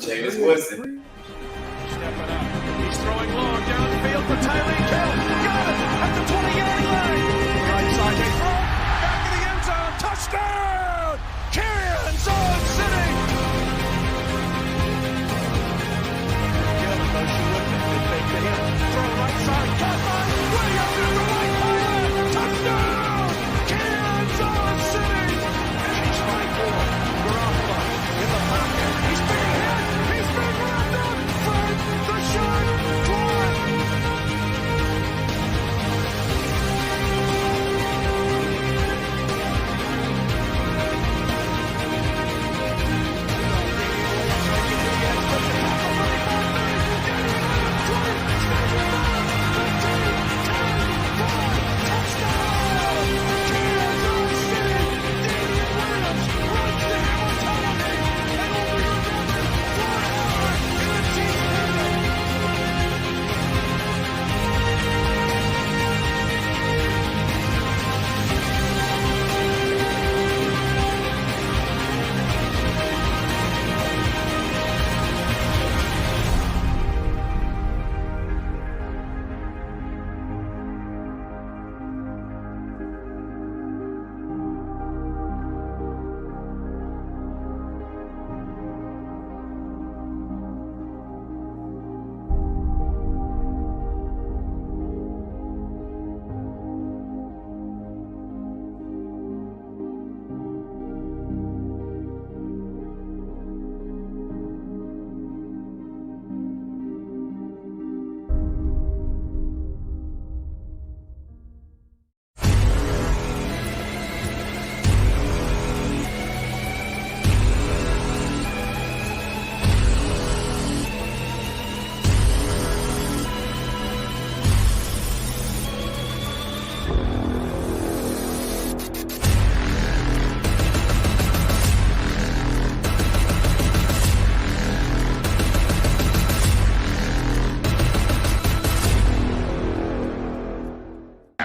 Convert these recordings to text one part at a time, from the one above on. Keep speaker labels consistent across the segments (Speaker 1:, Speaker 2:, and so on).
Speaker 1: Jameis Winston.
Speaker 2: Stepping up. He's throwing long downfield for Tyreek Hill. Got it at the 20-yard line. Right side, they throw. Back in the end zone. Touchdown! Kansas City! Hill motion with it. They fake to him. Throw right side. Caught by way up there the right pylon. Touchdown! Kansas City! Chase by 4. Garoppolo in the pocket. He's being hit. He's being wrapped up. The shot clock.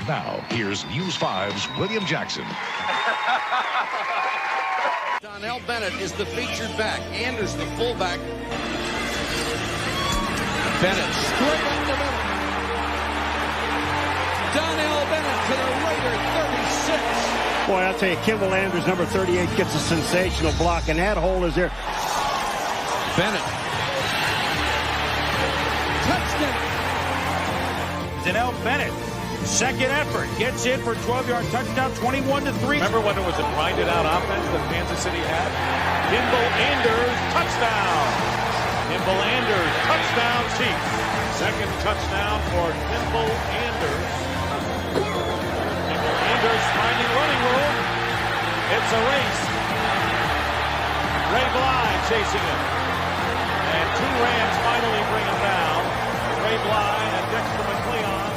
Speaker 3: Now, here's News 5's William Jackson.
Speaker 4: Donnell Bennett is the featured back. Anders, the fullback. Bennett straight up the middle. Donnell Bennett to the Raider 36.
Speaker 5: Boy, I'll tell you, Kimble Anders, number 38, gets a sensational block, and that hole is there.
Speaker 4: Bennett. Touchdown.
Speaker 5: Donnell Bennett. Second effort, gets in for 12-yard touchdown, 21-3.
Speaker 2: Remember when it was a grinded out offense that Kansas City had? Kimble Anders, touchdown! Kimble Anders, touchdown Chiefs. Second touchdown for Kimble Anders. Kimble Anders finding running room. It's a race. Ray Bly chasing him. And two Rams finally bring him down. Ray Bly and Dexter McCleon.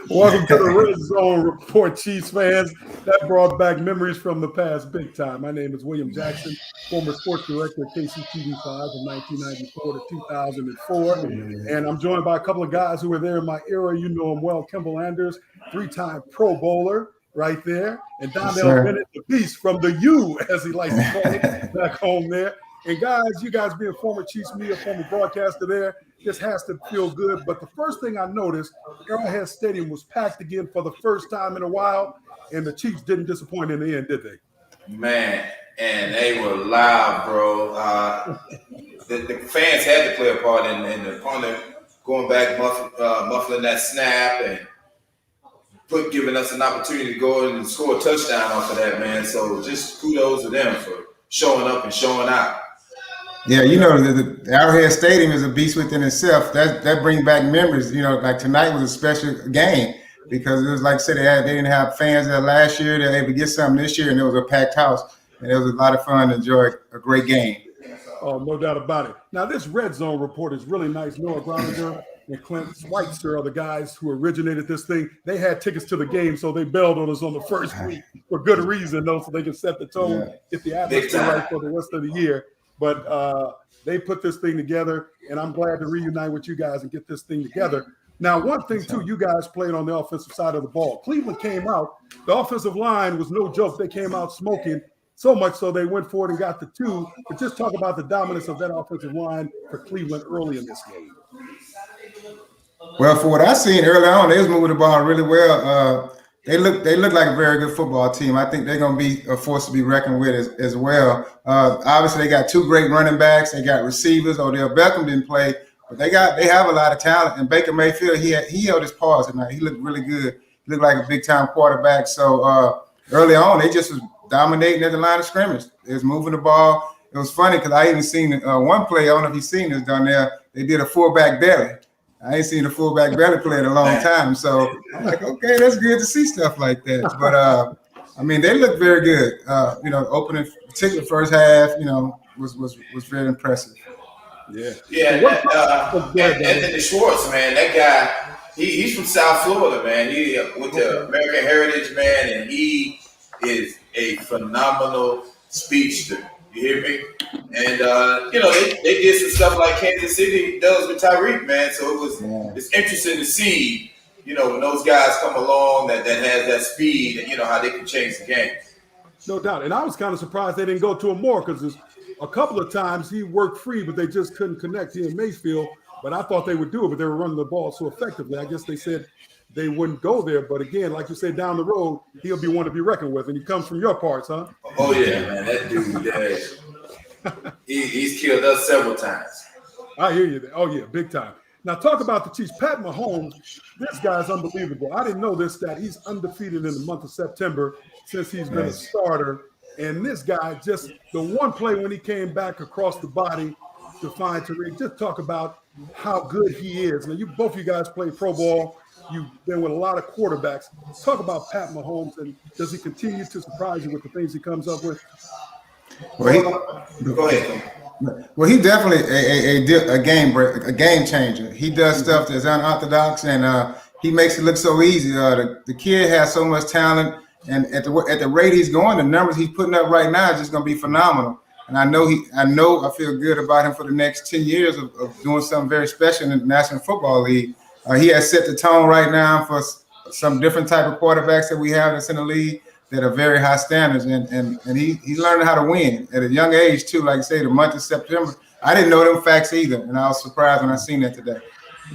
Speaker 6: Welcome to the Redzone Report, Chiefs fans. That brought back memories from the past big time. My name is William Jackson, former sports director at KCTV5 from 1994 to 2004. And I'm joined by a couple of guys who were there in my era. You know them well. Kimble Anders, three-time Pro Bowler right there. And Donnell Bennett, the beast from the U, as he likes to call it, back home there. And guys, you guys being former Chiefs media, former broadcaster there, this has to feel good. But the first thing I noticed, Arrowhead Stadium was packed again for the first time in a while, and the Chiefs didn't disappoint in the end, did they?
Speaker 1: Man, and they were loud, bro. The fans had to play a part in the opponent going back, muffling that snap and giving us an opportunity to go in and score a touchdown off of that, man. So just kudos to them for showing up and showing out.
Speaker 7: Yeah, you know, the Arrowhead Stadium is a beast within itself. That brings back memories. You know, like tonight was a special game because it was like I said, they didn't have fans there last year. They were able to get something this year, and it was a packed house. And it was a lot of fun to enjoy a great game.
Speaker 6: Oh, no doubt about it. Now, this Red Zone report is really nice. Noah Clint and Clint Schweitzer are the guys who originated this thing. They had tickets to the game, so they bailed on us on the first week for good reason, though, so they can set the tone, get the atmosphere right for the rest of the year. But they put this thing together, and I'm glad to reunite with you guys and get this thing together. Now, one thing, too, you guys played on the offensive side of the ball. Cleveland came out. The offensive line was no joke. They came out smoking, so much so they went for it and got the 2. But just talk about the dominance of that offensive line for Cleveland early in this game.
Speaker 7: Well, for what I seen early on, they was moving the ball really well. They look like a very good football team. I think they're going to be a force to be reckoned with as well. Obviously, they got 2 great running backs. They got receivers. Odell Beckham didn't play. But they have a lot of talent, and Baker Mayfield he held his paws tonight. He looked really good. He looked like a big time quarterback. So early on, they just was dominating at the line of scrimmage. They was moving the ball. It was funny because I even seen one play. I don't know if you've seen this down there. They did a fullback belly. I ain't seen a fullback belly play in a long time. So I'm like, okay, that's good to see stuff like that. But I mean, they look very good. Opening, particularly first half, was very impressive.
Speaker 1: Yeah. Anthony Schwartz, man, that guy, he's from South Florida, man. He went to American Heritage, man, and he is a phenomenal speedster. You hear me? And they did some stuff like Kansas City does with Tyreek, man. So it's interesting to see, when those guys come along that has that speed and how they can change the game.
Speaker 6: No doubt. And I was kind of surprised they didn't go to him more because a couple of times he worked free, but they just couldn't connect, he and Mayfield. But I thought they would do it, but they were running the ball so effectively. I guess they said they wouldn't go there. But again, like you said, down the road, he'll be one to be reckoned with. And he comes from your parts, huh?
Speaker 1: Oh, yeah, man. That dude, he's killed us several times.
Speaker 6: I hear you. Oh, yeah, big time. Now, talk about the Chiefs. Pat Mahomes, this guy's unbelievable. I didn't know this, that he's undefeated in the month of September since he's been a starter. And this guy, just the one play when he came back across the body to find Tariq, just talk about how good he is. Now, both you guys play pro ball. You've been with a lot of quarterbacks. Talk about Pat Mahomes, and does he continue to surprise you with the things he comes up with?
Speaker 1: Go ahead.
Speaker 7: Well, he definitely a game changer. He does stuff that's unorthodox, and he makes it look so easy. The kid has so much talent. And at the rate he's going, the numbers he's putting up right now is just going to be phenomenal. And I feel good about him for the next 10 years of doing something very special in the National Football League. He has set the tone right now for some different type of quarterbacks that we have that's in the league that are very high standards. And he's learning how to win at a young age too. Like I say, the month of September, I didn't know them facts either, and I was surprised when I seen that today.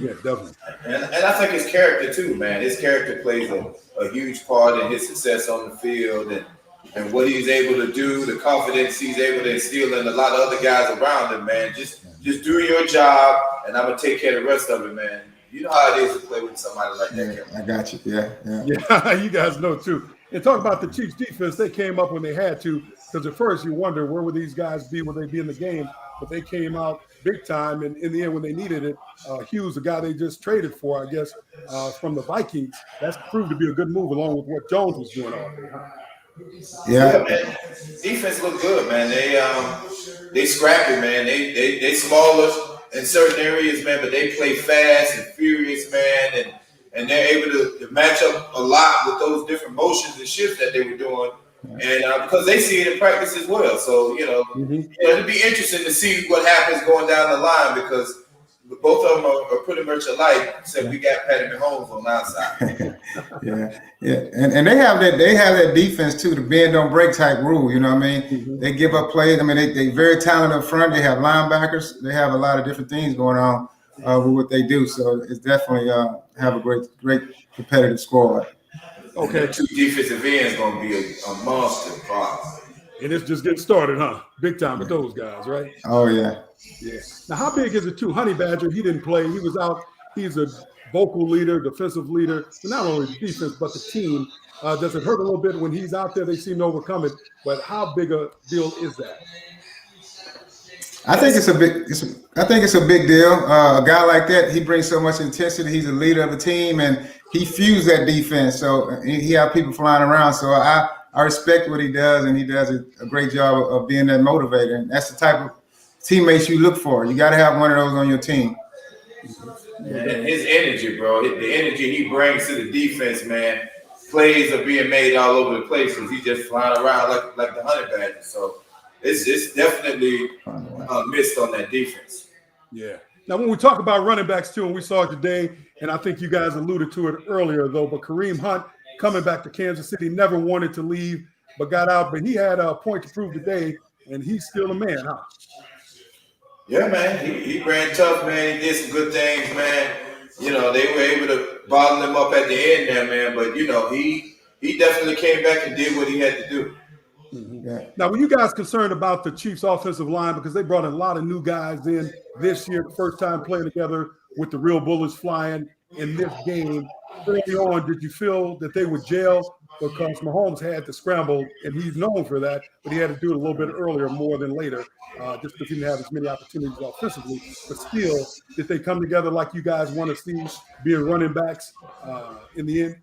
Speaker 6: Yeah, definitely.
Speaker 1: And I think his character too, man. His character plays a huge part in his success on the field and what he's able to do, the confidence he's able to instill in a lot of other guys around him, man. Just do your job, and I'm gonna take care of the rest of it, man. You know how it is to play with somebody like that.
Speaker 7: I got you. Yeah.
Speaker 6: Yeah, you guys know too. And talk about the Chiefs defense. They came up when they had to, because at first you wonder where would these guys be, would they be in the game? But they came out big time, and in the end, when they needed it, Hughes, the guy they just traded for, I guess, from the Vikings, that's proved to be a good move along with what Jones was doing all day.
Speaker 7: Yeah,
Speaker 1: man. Defense look good, man. They scrappy, man. They smaller in certain areas, man, but they play fast and furious, man, and they're able to match up a lot with those different motions and shifts that they were doing. And because they see it in practice as well. So, it'll be interesting to see what happens going down the line because both of them are pretty much alike, except we got Patty Mahomes on our side.
Speaker 7: Yeah. And they have that defense too, the bend don't break type rule, you know what I mean? Mm-hmm. They give up plays. I mean, they very talented up front. They have linebackers. They have a lot of different things going on with what they do. So it's definitely have a great competitive squad.
Speaker 6: Okay.
Speaker 1: 2 defensive ends going to be a monster problem.
Speaker 6: And it's just getting started, huh? Big time with those guys, right?
Speaker 7: Oh, yeah.
Speaker 6: Yeah. Now, how big is it, too? Honey Badger, he didn't play. He was out. He's a vocal leader, defensive leader. So not only the defense, but the team. Does it hurt a little bit when he's out there? They seem to overcome it. But how big a deal is that?
Speaker 7: I think it's a big deal. A guy like that, he brings so much intensity. He's a leader of the team, and he fuels that defense. So he have people flying around. So I respect what he does, and he does a great job of being that motivator. And that's the type of teammates you look for. You got to have one of those on your team.
Speaker 1: And his energy, bro, the energy he brings to the defense, man. Plays are being made all over the place because he's just flying around like the Honey Badger. So it's definitely missed on that defense.
Speaker 6: Yeah. Now, when we talk about running backs, too, and we saw it today, and I think you guys alluded to it earlier, though, but Kareem Hunt coming back to Kansas City, never wanted to leave, but got out. But he had a point to prove today, and he's still a man, huh?
Speaker 1: Yeah, man. He ran tough, man. He did some good things, man. You know, they were able to bottle him up at the end there, man. But, you know, he definitely came back and did what he had to do.
Speaker 6: Mm-hmm. Yeah. Now, were you guys concerned about the Chiefs' offensive line because they brought a lot of new guys in this year, first time playing together with the real bullets flying in this game? Early on, did you feel that they would gel? Because Mahomes had to scramble, and he's known for that, but he had to do it a little bit earlier more than later, just because he didn't have as many opportunities offensively. But still, did they come together like you guys want to see, being running backs in the end?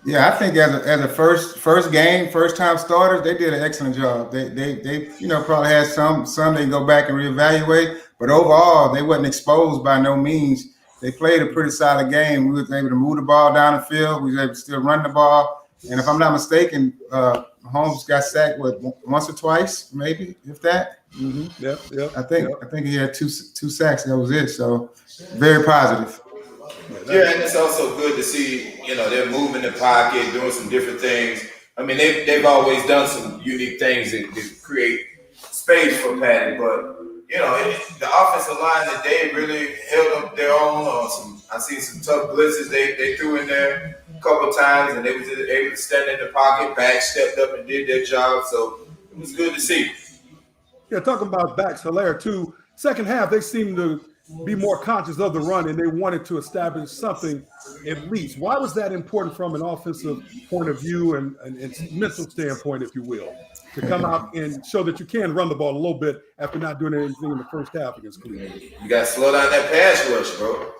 Speaker 7: Yeah, I think as a first game, first time starters, they did an excellent job. They probably had some they go back and reevaluate, but overall they wasn't exposed by no means. They played a pretty solid game. We were able to move the ball down the field. We were able to still run the ball. And if I'm not mistaken, Holmes got sacked once or twice, maybe, if that.
Speaker 6: Mm-hmm. Yep.
Speaker 7: I think he had two sacks. That was it. So very positive.
Speaker 1: Yeah, and it's also good to see, you know, they're moving the pocket, doing some different things. I mean, they've always done some unique things that create space for Patty, but you know, the offensive line that they really held up their own on some. I seen some tough blitzes they threw in there a couple of times, and they was able to stand in the pocket. Back stepped up and did their job, so it was good to see.
Speaker 6: Yeah, talking about backs, Hilaire too. Second half, they seemed to be more conscious of the run, and they wanted to establish something at least. Why was that important from an offensive point of view and mental standpoint, if you will, to come out and show that you can run the ball a little bit after not doing anything in the first half against Cleveland?
Speaker 1: You got to slow down that pass rush, bro.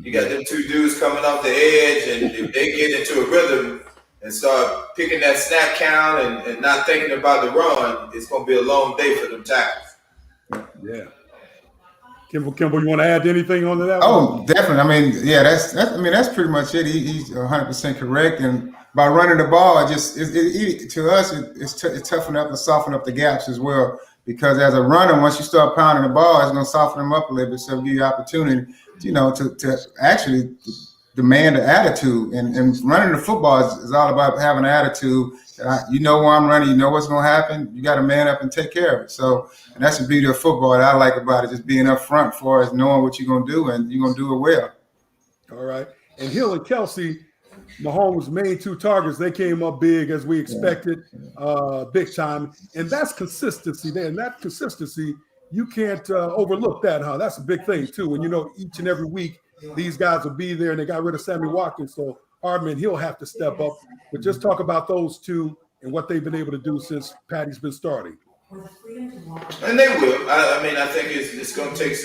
Speaker 1: You got them two dudes coming off the edge, and if they get into a rhythm and start picking that snap count and not thinking about the run, it's going to be a long day for them tackles.
Speaker 6: Yeah. Kimble, you want to add anything on to that?
Speaker 7: Oh, definitely. I mean, yeah, that's pretty much it. He's 100% correct. And by running the ball, to us, it's toughen up and soften up the gaps as well. Because as a runner, once you start pounding the ball, it's going to soften them up a little bit, so give you opportunity, you know, to actually demand an attitude. And running the football is all about having an attitude. You know where I'm running, you know what's going to happen. You got to man up and take care of it. So, and that's the beauty of football that I like about it, just being up front as far as knowing what you're going to do, and you're going to do it well.
Speaker 6: All right. And Hill and Kelsey, Mahomes' main two targets, they came up big as we expected, big time. And that's consistency there. And that consistency, you can't overlook that, huh? That's a big thing, too. And, you know, each and every week, these guys will be there, and they got rid of Sammy Watkins. So Hardman, he'll have to step up. But just talk about those two and what they've been able to do since Patty's been starting.
Speaker 1: And they will. I mean, I think it's going to take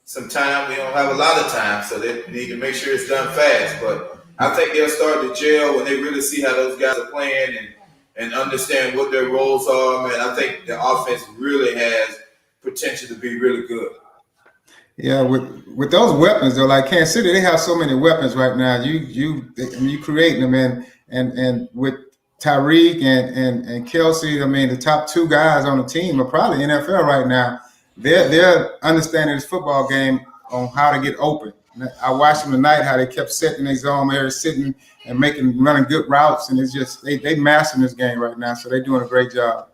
Speaker 1: some time. We don't have a lot of time, so they need to make sure it's done fast. But I think they'll start to gel when they really see how those guys are playing and understand what their roles are. Man, I think the offense really has potential to be really good.
Speaker 7: Yeah, with those weapons though, like Kansas City, they have so many weapons right now. You creating them, and with Tyreek and Kelsey, I mean, the top two guys on the team are probably NFL right now. They're understanding this football game on how to get open. I watched them tonight, how they kept setting their zone areas, sitting and running good routes, and it's just they mastering this game right now. So they're doing a great job.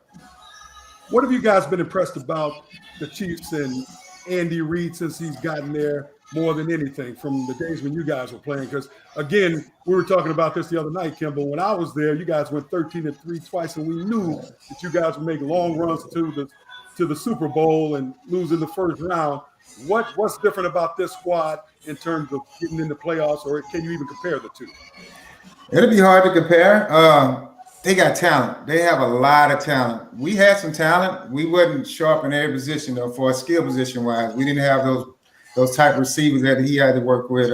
Speaker 6: What have you guys been impressed about the Chiefs and Andy Reid since he's gotten there more than anything from the days when you guys were playing? Because, again, we were talking about this the other night, Kimble. When I was there, you guys went 13-3 twice, and we knew that you guys would make long runs to the Super Bowl and lose in the first round. What's different about this squad in terms of getting in the playoffs, or can you even compare the two?
Speaker 7: It'll be hard to compare. They got talent. They have a lot of talent. We had some talent. We wasn't sharp in every position, though, for a skill position wise. We didn't have those type of receivers that he had to work with.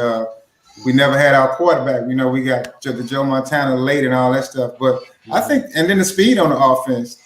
Speaker 7: We never had our quarterback. You know, we got the Joe Montana late and all that stuff. But I think, and then the speed on the offense,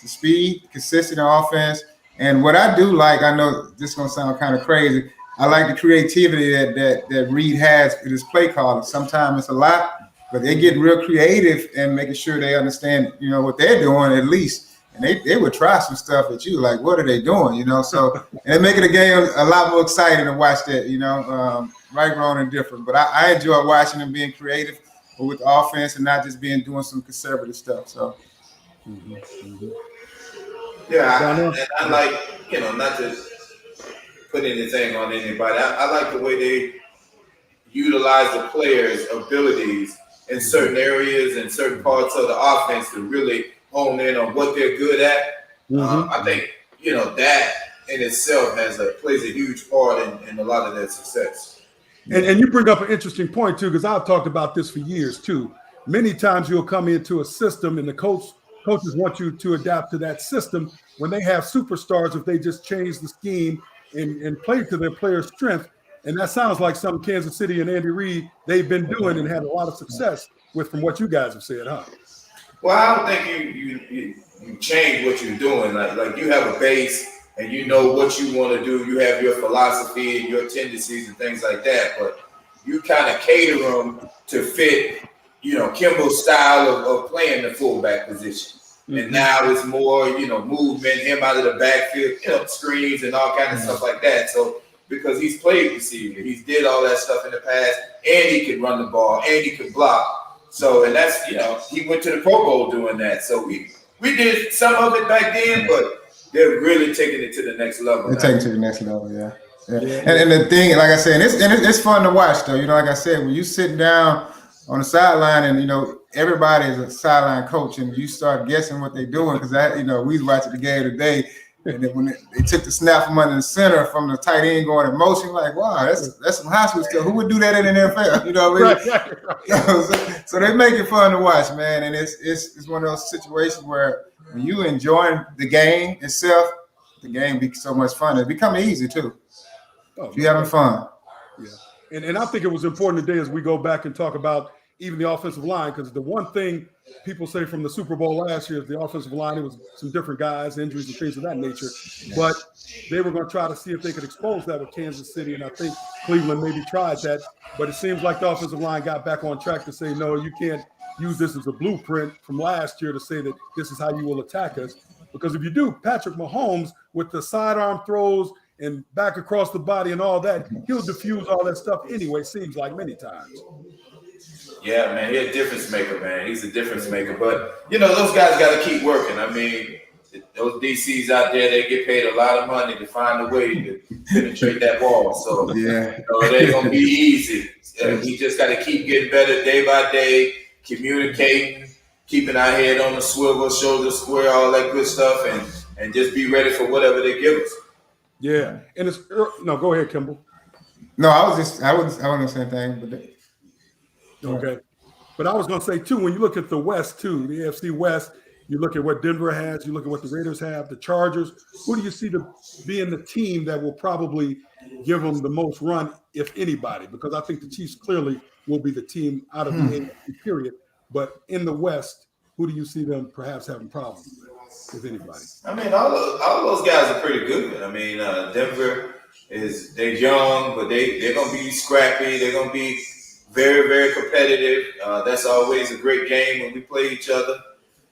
Speaker 7: consistent offense. And what I do like, I know this is going to sound kind of crazy, I like the creativity that Reid has with his play calling. Sometimes it's a lot, but they get real creative and making sure they understand, you know, what they're doing at least. And they would try some stuff at you, like, what are they doing, you know? So, and it making the game a lot more exciting to watch that, you know. right, wrong, and different. But I enjoy watching them being creative with the offense and not just doing some conservative stuff. So.
Speaker 1: Yeah, I like, not to put anything on anybody. I like the way they utilize the players' abilities in certain areas and certain parts of the offense to really hone in on what they're good at. I think, that in itself plays a huge part in a lot of their success.
Speaker 6: And you bring up an interesting point, too, because I've talked about this for years, too. Many times you'll come into a system and the coaches want you to adapt to that system when they have superstars if they just change the scheme and play to their players' strength. And that sounds like something Kansas City and Andy Reid, they've been doing and had a lot of success with from what you guys have said, huh?
Speaker 1: Well, I don't think you change what you're doing. Like you have a base and you know what you want to do. You have your philosophy and your tendencies and things like that. But you kind of cater them to fit, Kimble's style of playing the fullback position. And now it's more, movement, him out of the backfield, screens and all kinds of stuff like that. So because he's played receiver, he's did all that stuff in the past, and he can run the ball, and he can block. So, and that's, he went to the Pro Bowl doing that. So we did some of it back then, but they're really taking it to the next level.
Speaker 7: They're taking it to the next level, yeah. And the thing, like I said, it's fun to watch, though. Like I said, when you sit down on the sideline and, everybody is a sideline coach and you start guessing what they're doing because we was watching the game today and then when they took the snap from under the center from the tight end going in motion, like, wow, that's some high school stuff. Who would do that in the NFL? You know what I mean? So they make it fun to watch, man. And it's one of those situations where when you enjoying the game itself, the game be so much fun. It's becoming easy too. If you're having fun.
Speaker 6: Yeah. And I think it was important today as we go back and talk about even the offensive line, because the one thing people say from the Super Bowl last year is the offensive line, it was some different guys, injuries and things of that nature. But they were going to try to see if they could expose that with Kansas City. And I think Cleveland maybe tried that. But it seems like the offensive line got back on track to say, no, you can't use this as a blueprint from last year to say that this is how you will attack us. Because if you do, Patrick Mahomes with the sidearm throws and back across the body and all that, he'll diffuse all that stuff anyway, seems like many times.
Speaker 1: Yeah, man, he's a difference maker, man. He's a difference maker. But, those guys got to keep working. I mean, those DCs out there, they get paid a lot of money to find a way to penetrate that ball. So, it ain't going to be easy. We just got to keep getting better day by day, communicating, keeping our head on the swivel, shoulder square, all that good stuff, and just be ready for whatever they give us.
Speaker 6: Yeah. And go ahead, Kimble.
Speaker 7: No, I wasn't saying anything, but
Speaker 6: okay. But I was going to say, too, when you look at the West, too, the AFC West, you look at what Denver has, you look at what the Raiders have, the Chargers, who do you see being the team that will probably give them the most run, if anybody? Because I think the Chiefs clearly will be the team out of the AFC period. But in the West, who do you see them perhaps having problems with, if anybody?
Speaker 1: I mean, all of those guys are pretty good. I mean, Denver they're young, but they're going to be scrappy. They're going to be very, very competitive. That's always a great game when we play each other.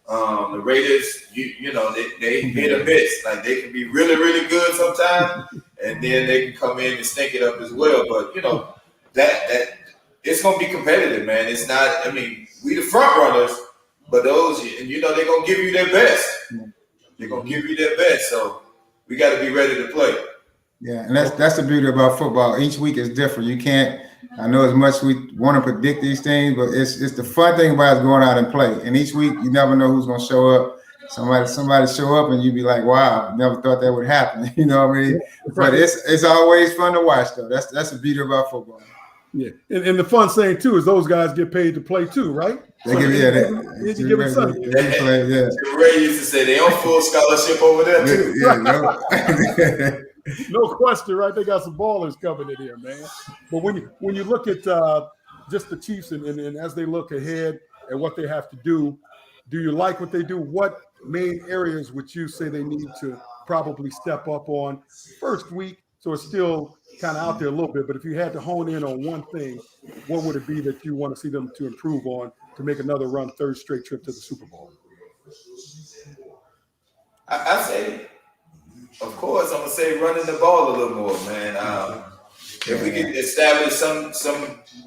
Speaker 1: The Raiders, they hit or miss. Like they can be really, really good sometimes, and then they can come in and stink it up as well. But that it's gonna be competitive, man. It's not. I mean, we the front runners, but those, and they're gonna give you their best. They're gonna give you their best. So we got to be ready to play.
Speaker 7: Yeah, and that's the beauty about football. Each week is different. You can't. I know as much we want to predict these things, but it's the fun thing about going out and play. And each week you never know who's going to show up. Somebody show up and you be like, wow, never thought that would happen. You know what I mean? But it's always fun to watch though. That's the beauty about football.
Speaker 6: Yeah, and the fun saying too is those guys get paid to play too, right?
Speaker 7: They give it something.
Speaker 1: The Ray used to say they on full scholarship over there too.
Speaker 6: No question, right? They got some ballers coming in here, man. But when you look at just the Chiefs and as they look ahead and what they have to do you like what they do? What main areas would you say they need to probably step up on first week? So it's still kind of out there a little bit, but if you had to hone in on one thing, what would it be that you want to see them to improve on to make another run, third straight trip to the Super Bowl?
Speaker 1: I say, of course, I'm going to say running the ball a little more, man. If we can establish some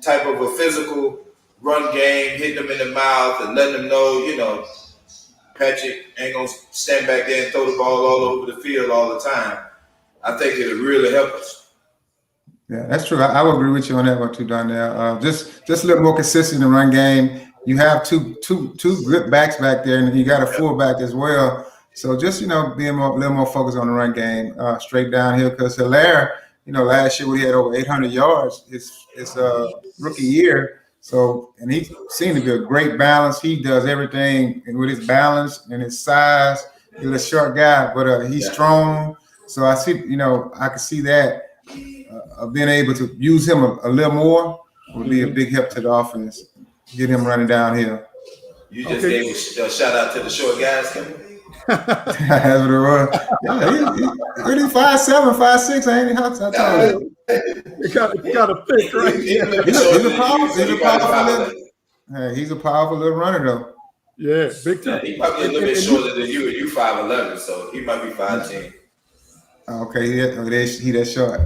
Speaker 1: type of a physical run game, hitting them in the mouth and letting them know, Patrick ain't gonna stand back there and throw the ball all over the field all the time, I think it'll really help us.
Speaker 7: Yeah, that's true. I would agree with you on that one too, Donnell. Just a little more consistent in the run game. You have two good backs back there, and you got a fullback as well. So just being a little more focused on the run game, straight downhill. Because Hilaire, last year we had over 800 yards. It's rookie year. So, and he seemed to be a great balance. He does everything with his balance and his size. He's a short guy, but he's strong. So I see, I can see that being able to use him a little more would be a big help to the offense. Get him running downhill.
Speaker 1: You just gave a shout out to the short guys, Kimble.
Speaker 7: That's what it was. Yeah, he's 5'7", 5'6". I ain't how tall.
Speaker 6: You got to think, right?
Speaker 7: He's a powerful little runner, though.
Speaker 6: Yeah, big time.
Speaker 1: He might be a little bit shorter than you, and you 5'11", so he might be 5'10".
Speaker 7: Okay, he that short.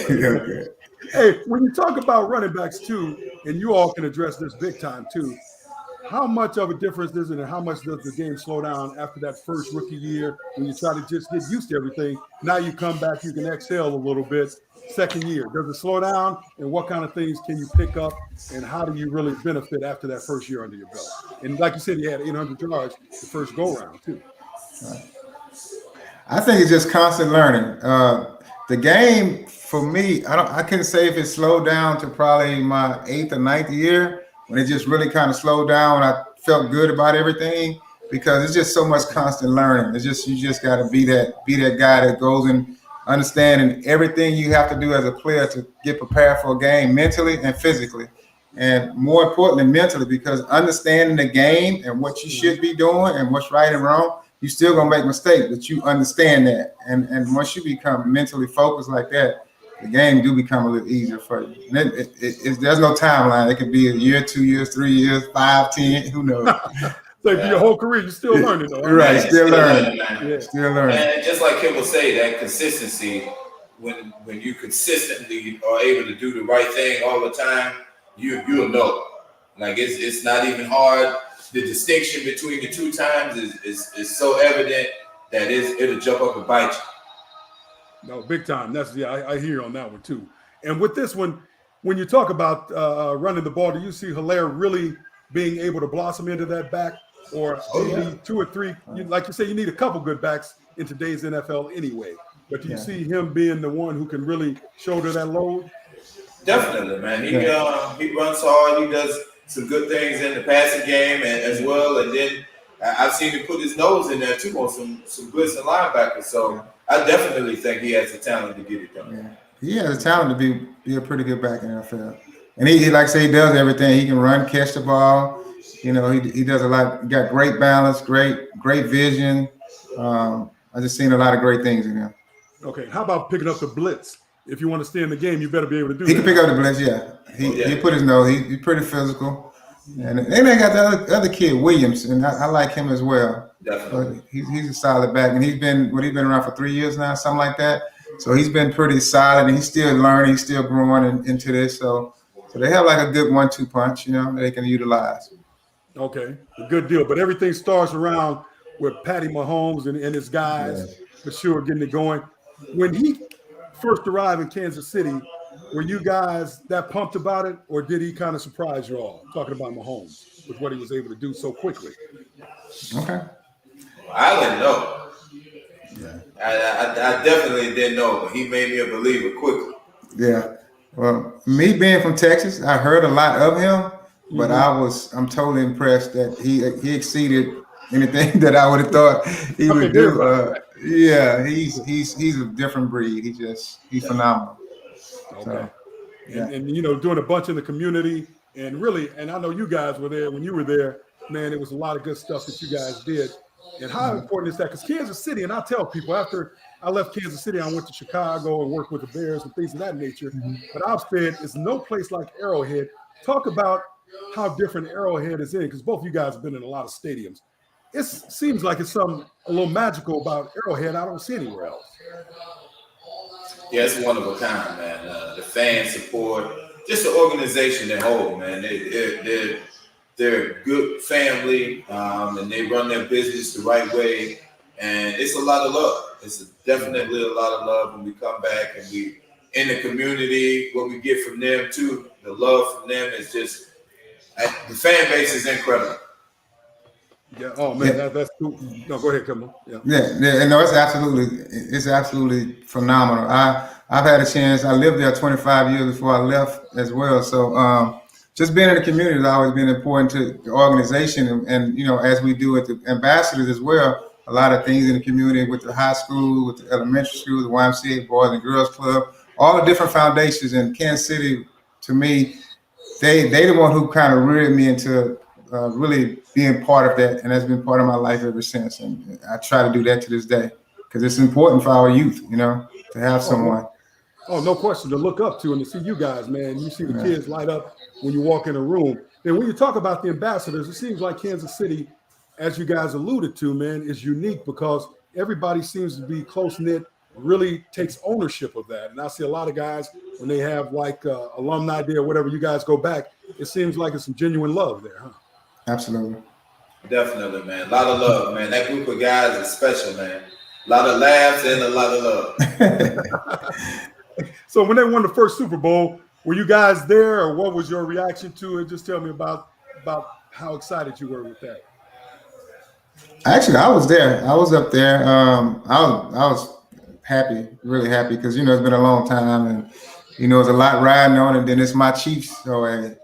Speaker 6: Okay. Hey, when you talk about running backs too, and you all can address this big time too, how much of a difference is it, and how much does the game slow down after that first rookie year when you try to just get used to everything? Now you come back, you can exhale a little bit. Second year, does it slow down, and what kind of things can you pick up, and how do you really benefit after that first year under your belt? And like you said, you had 800 yards the first go round too.
Speaker 7: I think it's just constant learning. The game for me, I couldn't say if it slowed down to probably my 8th or 9th year when it just really kind of slowed down when I felt good about everything, because it's just so much constant learning. It's just you just got to be that guy that goes and understanding everything you have to do as a player to get prepared for a game mentally and physically, and more importantly mentally, because understanding the game and what you should be doing and what's right and wrong. You're still gonna make mistakes, but you understand that, and once you become mentally focused like that, the game do become a little easier for you. And there's no timeline. It could be a year, 2 years, 3 years, 5, 10. Who knows?
Speaker 6: So your whole career, you're still learning, though.
Speaker 7: Right, still learning.
Speaker 6: Yeah.
Speaker 7: Still learning.
Speaker 1: And just like Kimble say, that consistency, when you consistently are able to do the right thing all the time, you'll know. Like it's not even hard. The distinction between the two times is so evident that it'll jump up and bite you.
Speaker 6: No, big time. I hear you on that one too. And with this one, when you talk about running the ball, do you see Hilaire really being able to blossom into that back, or maybe 2 or 3? Like you say, you need a couple good backs in today's NFL anyway. But do you see him being the one who can really shoulder that load?
Speaker 1: Definitely, man. He runs hard. He does some good things in the passing game as well, and then I've seen him put his nose in there too on some blitzing linebackers. So I definitely think he has the talent to get it done.
Speaker 7: Yeah. He has the talent to be a pretty good back in the NFL, and he like I say, he does everything. He can run, catch the ball. He does a lot. He got great balance, great vision. I just seen a lot of great things in him.
Speaker 6: Okay, how about picking up the blitz? If you want to stay in the game, you better be able to do that.
Speaker 7: He can pick up the blitz, yeah. He put his nose. He's pretty physical. And then they got the other kid, Williams, and I like him as well.
Speaker 1: Definitely.
Speaker 7: He's a solid back, and he's been around for 3 years now, something like that. So he's been pretty solid, and he's still learning. He's still growing into this. So they have like a good 1-2 punch, that they can utilize.
Speaker 6: Okay, a good deal. But everything starts around with Patty Mahomes and his guys, for sure, getting it going. When he first arrived in Kansas City, were you guys that pumped about it, or did he kind of surprise you all? Talking about Mahomes with what he was able to do so quickly.
Speaker 7: Okay.
Speaker 1: I didn't know.
Speaker 7: Yeah.
Speaker 1: I definitely didn't know, but he made me a believer quickly.
Speaker 7: Yeah. Well, me being from Texas, I heard a lot of him, but I'm totally impressed that he exceeded anything that I would have thought he would do. He's a different breed. He's phenomenal.
Speaker 6: Okay.
Speaker 7: So, yeah.
Speaker 6: And doing a bunch in the community, and really, and I know you guys were there when you were there, man, it was a lot of good stuff that you guys did. And how important is that? Because Kansas City, and I tell people, after I left Kansas City, I went to Chicago and worked with the Bears and things of that nature. But I've said it's no place like Arrowhead. Talk about how different Arrowhead is in, because both of you guys have been in a lot of stadiums. It seems like it's something a little magical about Arrowhead I don't see anywhere else.
Speaker 1: Yeah, it's one of a kind, man. The fan support, just the organization at whole, man. They're a good family, and they run their business the right way. And it's a lot of love. It's definitely a lot of love when we come back and we in the community. What we get from them too, the love from them is just the fan base is incredible.
Speaker 6: Yeah. Oh man, that's cool. No, go ahead, Kimble. Yeah.
Speaker 7: No, it's absolutely phenomenal. I've had a chance. I lived there 25 years before I left as well. So just being in the community has always been important to the organization, and you know, as we do with the ambassadors as well. A lot of things in the community with the high school, with the elementary school, the YMCA, Boys and Girls Club, all the different foundations in Kansas City. To me, they the one who kind of reared me into really being part of that, and that's been part of my life ever since. And I try to do that to this day because it's important for our youth, you know, to have someone.
Speaker 6: Oh, no question, to look up to and to see you guys, man. You see the kids light up when you walk in a room. And when you talk about the ambassadors, it seems like Kansas City, as you guys alluded to, man, is unique because everybody seems to be close-knit, really takes ownership of that. And I see a lot of guys, when they have like alumni day or whatever, you guys go back, it seems like it's some genuine love there, huh?
Speaker 7: Absolutely.
Speaker 1: Definitely, man. A lot of love, man. That group of guys is special, man. A lot of laughs and a lot of love.
Speaker 6: So when they won the first Super Bowl, were you guys there, or what was your reaction to it? Just tell me about how excited you were with that.
Speaker 7: Actually, I was there. I was up there. I was happy, really happy, because you know it's been a long time, and you know it's a lot riding on, and then it's my Chiefs, so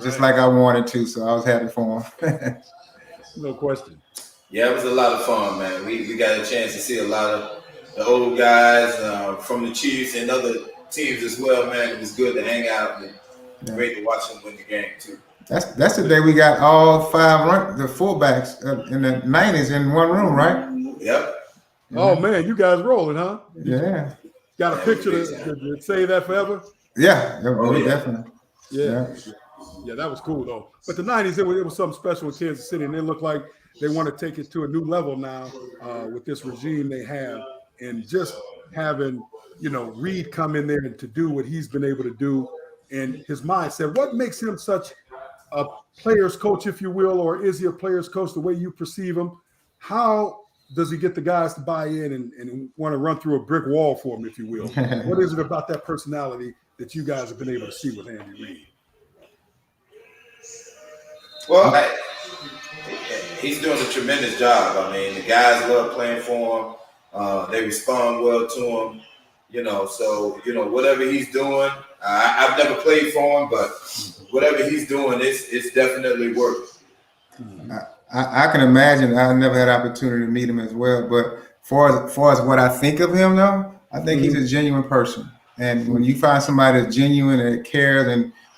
Speaker 7: just like I wanted to, so I was happy for them.
Speaker 6: No question.
Speaker 1: Yeah, it was a lot of fun, man. We got a chance to see a lot of the old guys from the Chiefs and other teams as well, man. It was good to hang out and great to watch them win the game too.
Speaker 7: That's the day we got all the fullbacks in the 90s in one room, right?
Speaker 1: Yep.
Speaker 6: Oh man, you guys rolling, huh?
Speaker 7: Yeah.
Speaker 6: Got a picture to say that forever?
Speaker 7: Yeah, definitely.
Speaker 6: Yeah, that was cool though. But the 90s, it was something special in Kansas City, and they look like they want to take it to a new level now with this regime they have, and just having, you know, Reed come in there and to do what he's been able to do, and his mindset. What makes him such a player's coach, if you will, or is he a player's coach the way you perceive him? How does he get the guys to buy in and want to run through a brick wall for him, if you will? What is it about that personality that you guys have been able to see with Andy Reid?
Speaker 1: Well, he's doing a tremendous job. I mean, the guys love playing for him. They respond well to him. You know, so, you know, whatever he's doing, I've never played for him, but whatever he's doing, it's definitely working.
Speaker 7: I can imagine. I never had opportunity to meet him as well, but far as what I think of him, though, I think he's a genuine person. And when you find somebody that's genuine and cares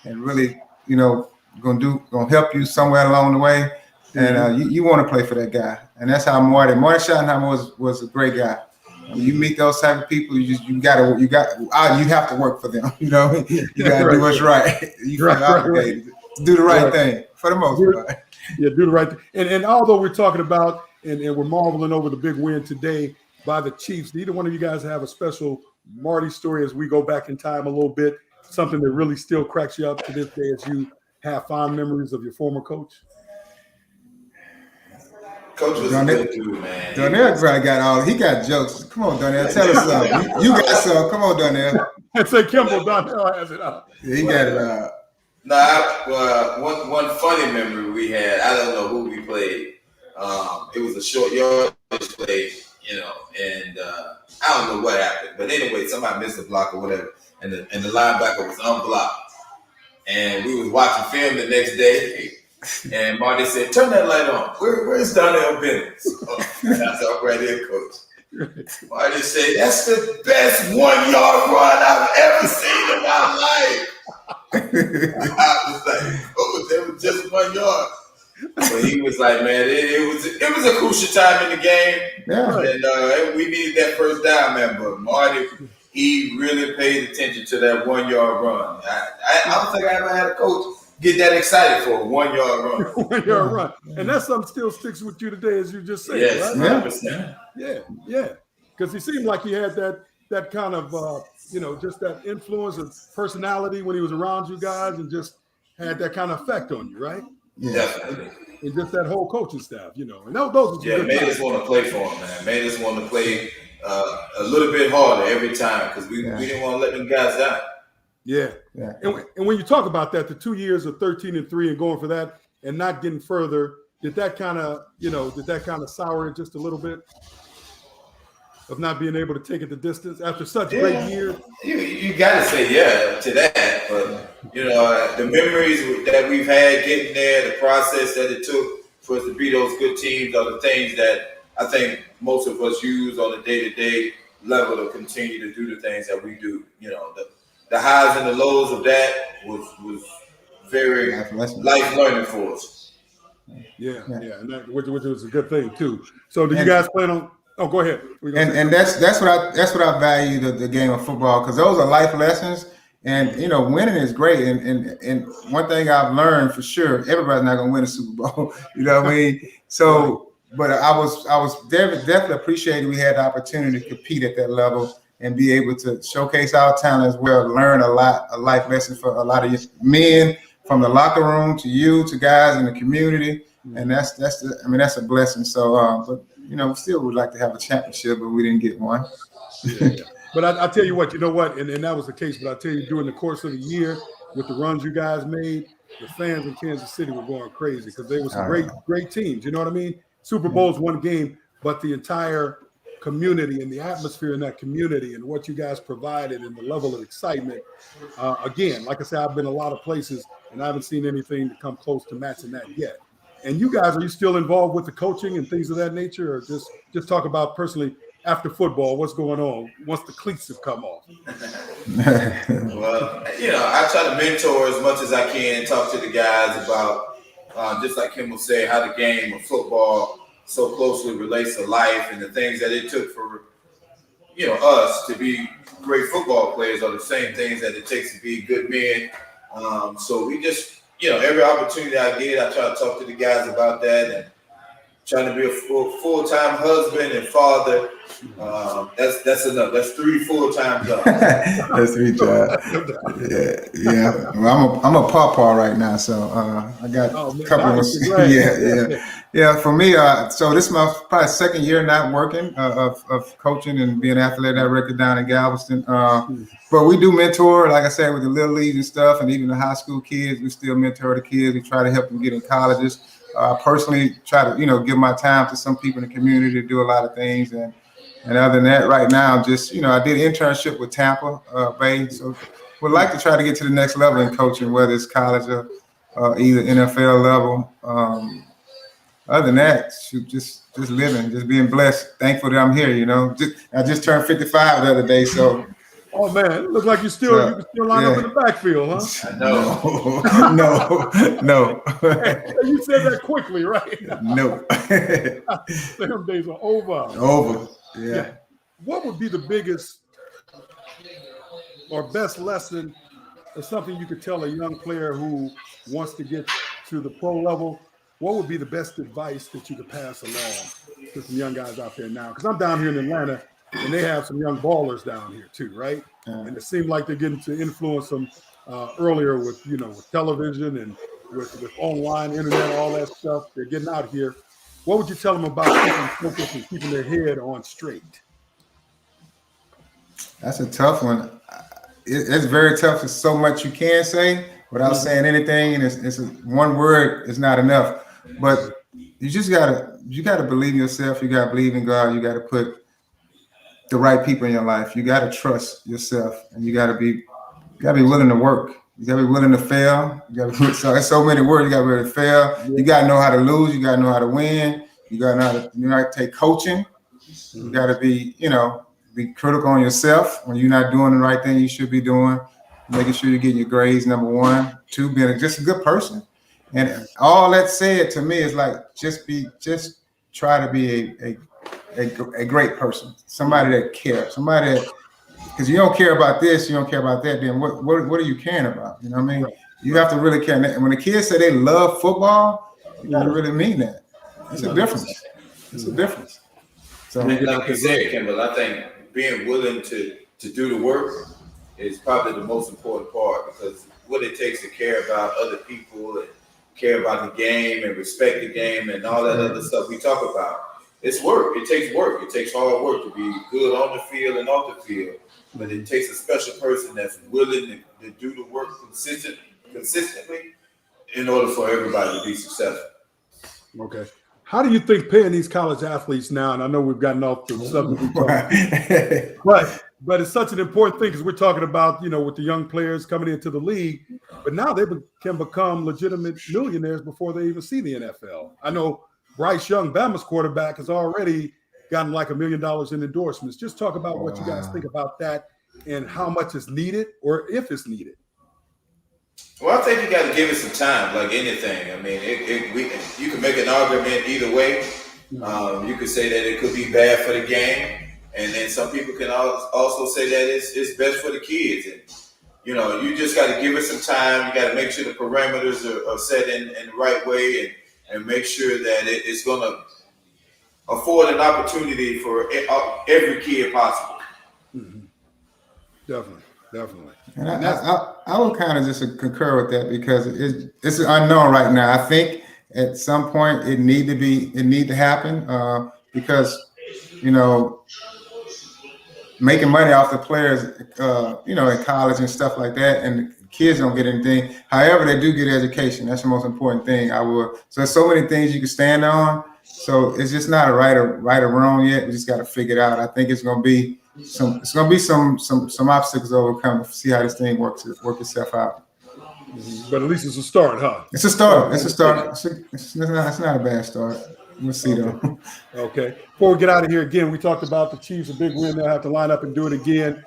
Speaker 7: and really, you know, gonna help you somewhere along the way, and you want to play for that guy. And that's how Marty Schottenheimer was a great guy. When you meet those type of people, you have to work for them. You know, you got to do what's right. You feel obligated to do the right thing for the most part.
Speaker 6: Yeah, do the right thing. And although we're talking about and we're marveling over the big win today by the Chiefs, either one of you guys have a special Marty story as we go back in time a little bit, something that really still cracks you up to this day as you have fond memories of your former coach?
Speaker 1: Coach was a good dude, man.
Speaker 7: Donnell probably got jokes. Come on, Donnell, tell us something. You got some. Come on, Donnell.
Speaker 6: I'd say Kimble Donnell has it out.
Speaker 7: Yeah, he got it out.
Speaker 1: One funny memory we had, I don't know who we played. It was a short yardage play, you know, and I don't know what happened. But anyway, somebody missed a block or whatever, and the linebacker was unblocked. And we was watching film the next day, and Marty said, "Turn that light on. Where's Donnell Bennett?" So that's our right here, coach. Marty said, "That's the best 1 yard run I've ever seen in my life." I was like, "Oh, that was just 1 yard." But he was like, "Man, it was a crucial time in the game, and we needed that first down, man." But Marty, he really paid attention to that 1 yard run. I don't think I ever had a coach get that excited for a 1 yard run.
Speaker 6: 1 yard run, and that's something still sticks with you today, as you just said.
Speaker 1: Yes,
Speaker 6: right?
Speaker 1: 100%.
Speaker 6: Yeah. Because he seemed like he had that that kind of just that influence of personality when he was around you guys, and just had that kind of effect on you, right?
Speaker 7: Yeah.
Speaker 1: Definitely.
Speaker 6: And just that whole coaching staff, and those are some good
Speaker 1: made
Speaker 6: times.
Speaker 1: us want to play for him, man. Made us want to play a little bit harder every time because we didn't want to let them guys down.
Speaker 6: Yeah. And when you talk about that, the 2 years of 13-3 and going for that and not getting further, did that kind of sour it just a little bit of not being able to take it the distance after such great years?
Speaker 1: You got to say yeah to that, but the memories that we've had getting there, the process that it took for us to beat those good teams are the things that I think most of us use on a day-to-day level to continue to do the things that we do. The highs and the lows of that was very life learning for us.
Speaker 6: Yeah, and that, which was a good thing too. So, do you guys plan on? Oh, go ahead.
Speaker 7: And that's what I value the game of football, because those are life lessons. And winning is great. And one thing I've learned for sure, everybody's not gonna win a Super Bowl. You know what I mean? So, but I was definitely appreciating we had the opportunity to compete at that level and be able to showcase our talent as well, learn a life lesson for a lot of men, from the locker room to you to guys in the community. And that's a blessing. So, but we still would like to have a championship, but we didn't get one.
Speaker 6: Yeah. But I tell you what, and that was the case. But I tell you, during the course of the year, with the runs you guys made, the fans in Kansas City were going crazy because they were some great teams. You know what I mean? Super Bowl's one game, but the entire community and the atmosphere in that community and what you guys provided and the level of excitement. Again, like I said, I've been a lot of places and I haven't seen anything to come close to matching that yet. And you guys, are you still involved with the coaching and things of that nature, or just talk about personally after football, what's going on once the cleats have come off?
Speaker 1: Well, I try to mentor as much as I can, talk to the guys about, just like Kimble said, how the game of football so closely relates to life, and the things that it took for, us to be great football players are the same things that it takes to be good men. So we just, every opportunity I get, I try to talk to the guys about that, and trying to be a full-time husband and father. That's enough. That's 3 full-time jobs.
Speaker 7: That's 3 jobs. Yeah. Well, I'm a pawpaw right now, so I got a couple of Yeah. For me, so this is my probably second year not working of coaching and being an athletic director down in Galveston. But we do mentor, like I said, with the little leagues and stuff, and even the high school kids. We still mentor the kids. We try to help them get in colleges. Personally, try to give my time to some people in the community to do a lot of things, and other than that, right now, just I did an internship with Tampa Bay, so would like to try to get to the next level in coaching, whether it's college or either NFL level. Other than that, just living, just being blessed, thankful that I'm here. I just turned 55 the other day, so.
Speaker 6: Oh man, it looks like you can still line up in the backfield, huh?
Speaker 7: No.
Speaker 6: Hey, you said that quickly, right?
Speaker 7: No.
Speaker 6: Them days are over.
Speaker 7: Over. Yeah.
Speaker 6: What would be the biggest or best lesson, or something you could tell a young player who wants to get to the pro level? What would be the best advice that you could pass along to some young guys out there now? Because I'm down here in Atlanta, and they have some young ballers down here too, right? And it seemed like they're getting to influence them earlier with with television and with online, internet, all that stuff. They're getting out here. What would you tell them about keeping focus and keeping their head on straight?
Speaker 7: That's a tough one. It's very tough. There's so much you can say without saying anything, and it's one word is not enough. But you just gotta believe in yourself. You gotta believe in God. You gotta put the right people in your life. You gotta trust yourself, and you gotta be willing to work. You gotta be willing to fail. So there's so many words. You gotta be willing to fail. You gotta know how to lose. You gotta know how to win. You gotta know how to take coaching. You gotta be be critical on yourself when you're not doing the right thing you should be doing. Making sure you're getting your grades, number 1. 2, being just a good person. And all that said to me is like just try to be a great person, somebody that cares, somebody that, because you don't care about this, you don't care about that, then what are you caring about? You know what I mean? Right. You have to really care. And when the kids say they love football, you gotta really mean that. It's a difference. It's a difference. So,
Speaker 1: like you said, Kimble, I think being willing to do the work is probably the most important part, because what it takes to care about other people and care about the game and respect the game and all that other stuff we talk about. It's work. It takes work. It takes hard work to be good on the field and off the field. But it takes a special person that's willing to do the work consistently in order for everybody to be successful.
Speaker 6: Okay. How do you think paying these college athletes now, and I know we've gotten off the subject, but it's such an important thing because we're talking about, with the young players coming into the league, but now they can become legitimate millionaires before they even see the NFL. I know Bryce Young, Bama's quarterback, has already gotten like $1 million in endorsements. Just talk about what you guys think about that and how much is needed or if it's needed.
Speaker 1: Well, I think you got to give it some time, like anything. I mean, you can make an argument either way. You could say that it could be bad for the game, and then some people can also say that it's best for the kids. And you just got to give it some time. You got to make sure the parameters are set in the right way, and make sure that it's going to afford an opportunity for every kid possible.
Speaker 6: Mm-hmm. Definitely.
Speaker 7: And I would kind of just concur with that because it's unknown right now. I think at some point it need to happen because making money off the players, in college and stuff like that, and the kids don't get anything. However, they do get education. That's the most important thing. So there's so many things you can stand on. So it's just not a right or wrong yet. We just got to figure it out. I think it's going to be some obstacles to overcome to see how this thing work itself out.
Speaker 6: Mm-hmm. But at least it's a start, huh?
Speaker 7: It's a start. It's not a bad start. We'll see though.
Speaker 6: Okay. Before we get out of here again, we talked about the Chiefs, a big win. They'll have to line up and do it again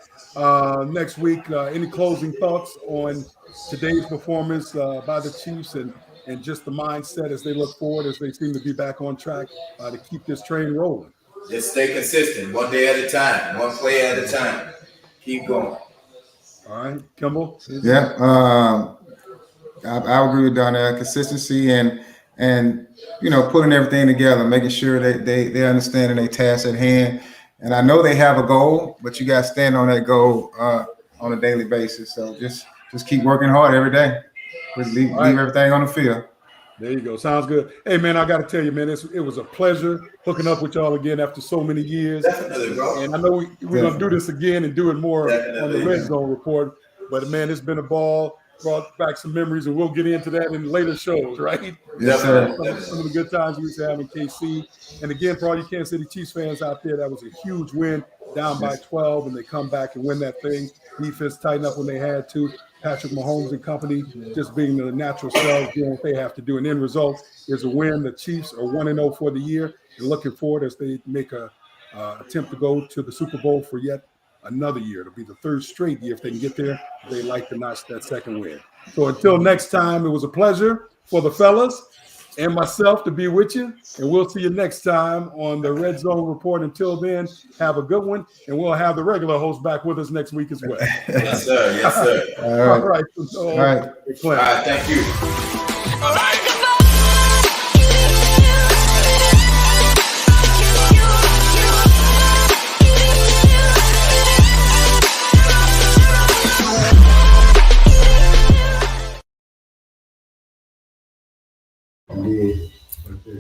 Speaker 6: next week. Any closing thoughts on today's performance by the Chiefs and just the mindset as they look forward, as they seem to be back on track to keep this train rolling?
Speaker 1: Just stay consistent, one day at a time, one play at a time. Keep going.
Speaker 6: All right, Kimble?
Speaker 7: Yeah, I agree with Donnell. Consistency and putting everything together, making sure that they understand their task at hand. And I know they have a goal, but you got to stand on that goal on a daily basis. So just keep working hard every day. Just leave everything on the field.
Speaker 6: There you go. Sounds good. Hey, man, I got to tell you, man, it was a pleasure hooking up with y'all again after so many years.
Speaker 1: Definitely, bro.
Speaker 6: And I know we're going to do this again and do it more on the Redzone report. But, man, it's been a ball. Brought back some memories, and we'll get into that in later shows, right?
Speaker 7: Yes, sir.
Speaker 6: Some of the good times we used to have in KC. And, again, for all you Kansas City Chiefs fans out there, that was a huge win, down by 12, and they come back and win that thing. Defense tighten up when they had to. Patrick Mahomes and company just being the natural selves, doing what they have to do. And end result is a win. The Chiefs are 1-0 for the year and looking forward as they make a attempt to go to the Super Bowl for yet another year. It'll be the third straight year if they can get there. They like to notch that second win. So until next time, it was a pleasure for the fellas and myself to be with you. And we'll see you next time on the Redzone Report. Until then, have a good one. And we'll have the regular host back with us next week as well.
Speaker 1: Yes, sir. Yes, sir.
Speaker 6: All right.
Speaker 7: All right.
Speaker 1: All right. Thank you.